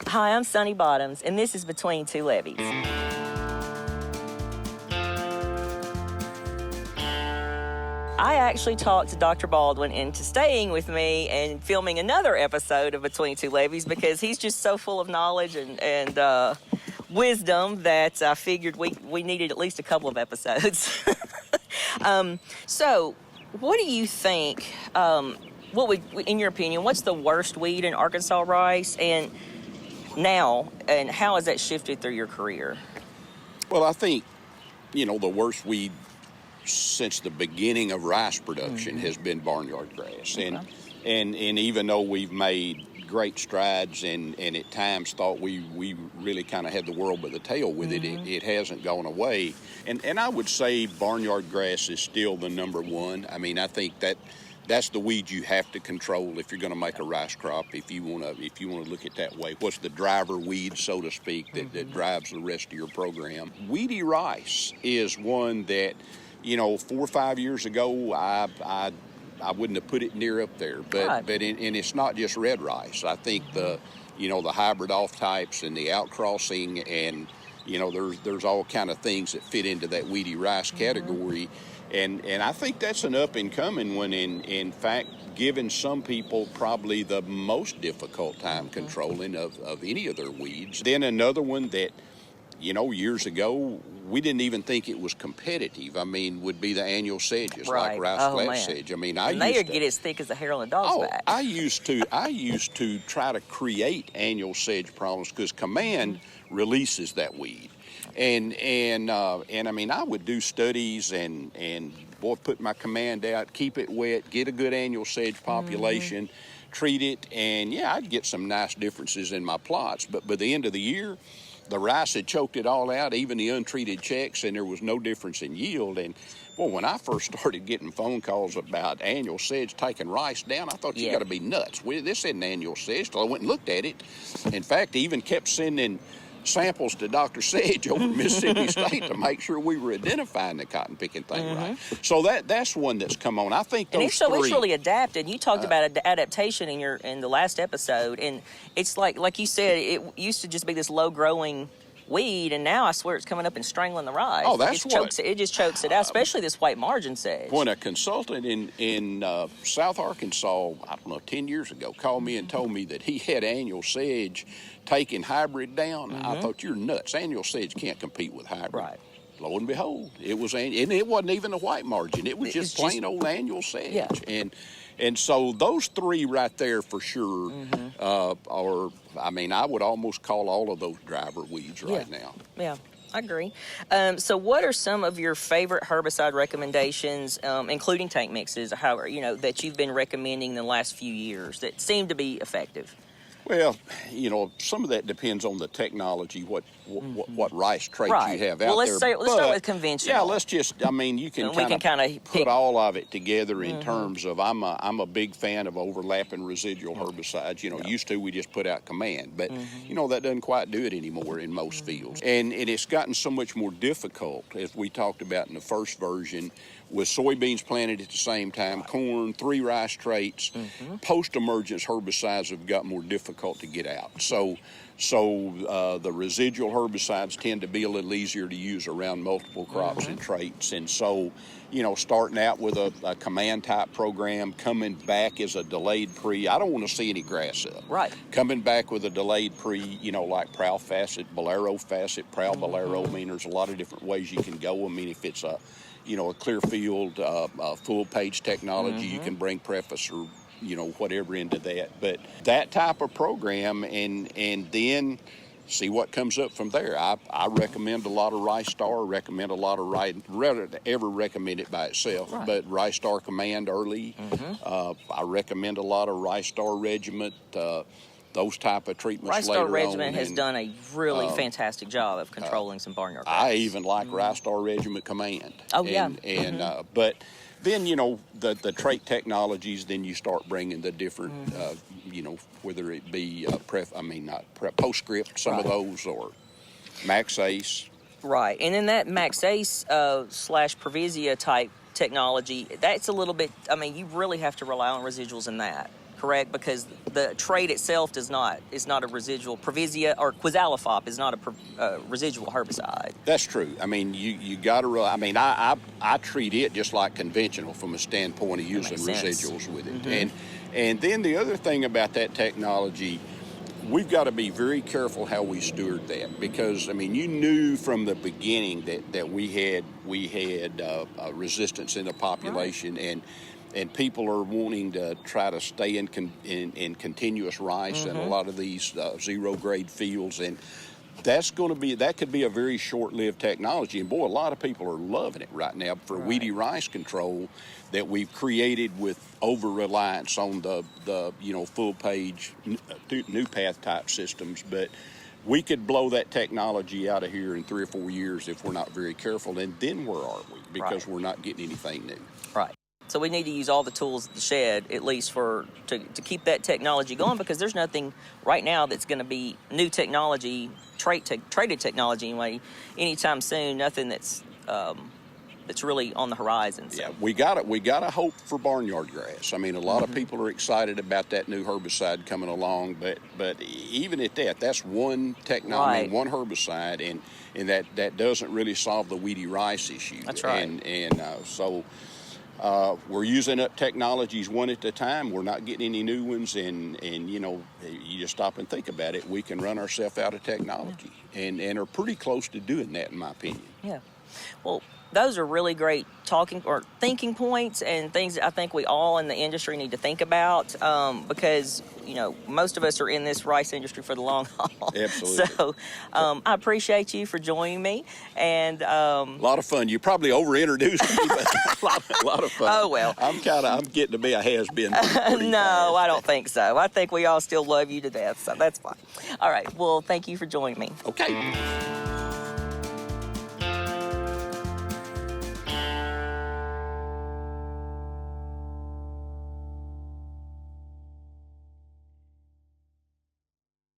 Hi, I'm Sunny Bottoms, and this is Between Two Levees. I actually talked to Dr. Baldwin into staying with me and filming another episode of Between Two Levees because he's just so full of knowledge and wisdom that I figured we needed at least a couple of episodes. So, what do you think, in your opinion, what's the worst weed in Arkansas rice and how has that shifted through your career? Well, I think, the worst weed since the beginning of rice production has been barnyard grass. Okay. And even though we've made great strides and at times thought we really kind of had the world by the tail with it hasn't gone away. And I would say barnyard grass is still the number one. I mean, I think that's the weed you have to control if you're going to make a rice crop. If you want to look at that way, what's the driver weed, so to speak, that drives the rest of your program? Weedy rice is one that, 4 or 5 years ago, I wouldn't have put it near up there. But and it's not just red rice. I think the hybrid off types and the outcrossing and there's all kind of things that fit into that weedy rice category. And I think that's an up-and-coming one, in fact, giving some people probably the most difficult time controlling of any of their weeds. Then another one that, years ago, we didn't even think it was competitive. I mean, would be the annual sedges, like rice flat sedge. I mean, they get as thick as the hair on a dog's back. I used to try to create annual sedge problems because Command releases that weed. And I mean, I would do studies and put my Command out, keep it wet, get a good annual sedge population, treat it, and I'd get some nice differences in my plots. But by the end of the year, the rice had choked it all out, even the untreated checks, and there was no difference in yield. And when I first started getting phone calls about annual sedge taking rice down, I thought, you got to be nuts. This isn't annual sedge. So I went and looked at it. In fact, I even kept sending samples to Dr. Sedge over in Mississippi State to make sure we were identifying the cotton picking thing right. So that's one that's come on. I think those it's really adapted. You talked about adaptation in the last episode, and it's like you said, it used to just be this low growing weed, and now I swear it's coming up and strangling the rice. Oh, it just chokes it out, especially this white margin sedge. When a consultant in South Arkansas, I don't know, 10 years ago, called me and told me that he had annual sedge taking hybrid down, I thought, you're nuts. Annual sedge can't compete with hybrid. Right. Lo and behold, it was, and it wasn't even a white margin. It was just plain old annual sedge. Yeah. And so those three right there for sure are, I mean, I would almost call all of those driver weeds right now. Yeah, I agree. So what are some of your favorite herbicide recommendations, including tank mixes, that you've been recommending in the last few years that seem to be effective? Well, some of that depends on the technology, what rice traits you have out there. Let's start with conventional. Yeah, let's just, you can kind of put all of it together in terms of, I'm a big fan of overlapping residual herbicides. Used to we just put out Command, but, that doesn't quite do it anymore in most fields. And it's gotten so much more difficult, as we talked about in the first version, with soybeans planted at the same time, corn, 3 rice traits, post-emergence herbicides have got more difficult to get out. So the residual herbicides tend to be a little easier to use around multiple crops and traits. And so, starting out with a Command type program, coming back as a delayed pre, I don't want to see any grass up. Right. Coming back with a delayed pre, like Prowl Facet, Bolero Facet, Prowl Bolero. I mean, there's a lot of different ways you can go. I mean, if it's a clear field, full page technology, you can bring preface or, whatever into that. But that type of program and then see what comes up from there. I recommend a lot of Rice Star, recommend a lot of rather ever recommend it by itself, but Rice Star Command early. I recommend a lot of Rice Star Regiment, those type of treatments Rice later Star Regiment on. has done a really fantastic job of controlling some barnyard grass. I even like Rice Star Regiment Command. Oh, But then, the trait technologies, then you start bringing the different, whether it be Postscript, some of those, or Max Ace. Right, and then that Max Ace / Previsia type technology, that's a little bit, you really have to rely on residuals in that. correct? Because the trait itself is not a residual. Previsia or quizalofop is not a residual herbicide. That's true. I mean, you got to realize. I mean, I treat it just like conventional from a standpoint of using residuals with it. Mm-hmm. And then the other thing about that technology, we've got to be very careful how we steward that, because I mean, you knew from the beginning that we had resistance in the population, right. and people are wanting to try to stay in continuous rice mm-hmm. and a lot of these zero grade fields, and that could be a very short-lived technology. And boy, a lot of people are loving it right now for right. weedy rice control that we've created with over-reliance on the full page new path type systems. But we could blow that technology out of here in 3 or 4 years if we're not very careful. And then where are we? Because right. we're not getting anything new. Right. So we need to use all the tools at the shed, at least to keep that technology going, because there's nothing right now that's going to be new technology, traded technology anyway, anytime soon. Nothing that's really on the horizon. So. Yeah, we got to hope for barnyard grass. I mean, a lot mm-hmm. of people are excited about that new herbicide coming along, but even at that, that's one technology, right. one herbicide, and that doesn't really solve the weedy rice issue. That's right. So we're using up technologies one at a time. We're not getting any new ones, and you just stop and think about it. We can run ourselves out of technology, and are pretty close to doing that, in my opinion. Yeah. Well, those are really great thinking points and things that I think we all in the industry need to think about, because most of us are in this rice industry for the long haul. Absolutely. So I appreciate you for joining me, and a lot of fun. You probably over-introduced me, but a lot of fun. Oh well. I'm getting to be a has-been. No, I don't think so. I think we all still love you to death, so that's fine. All right. Well, thank you for joining me. Okay.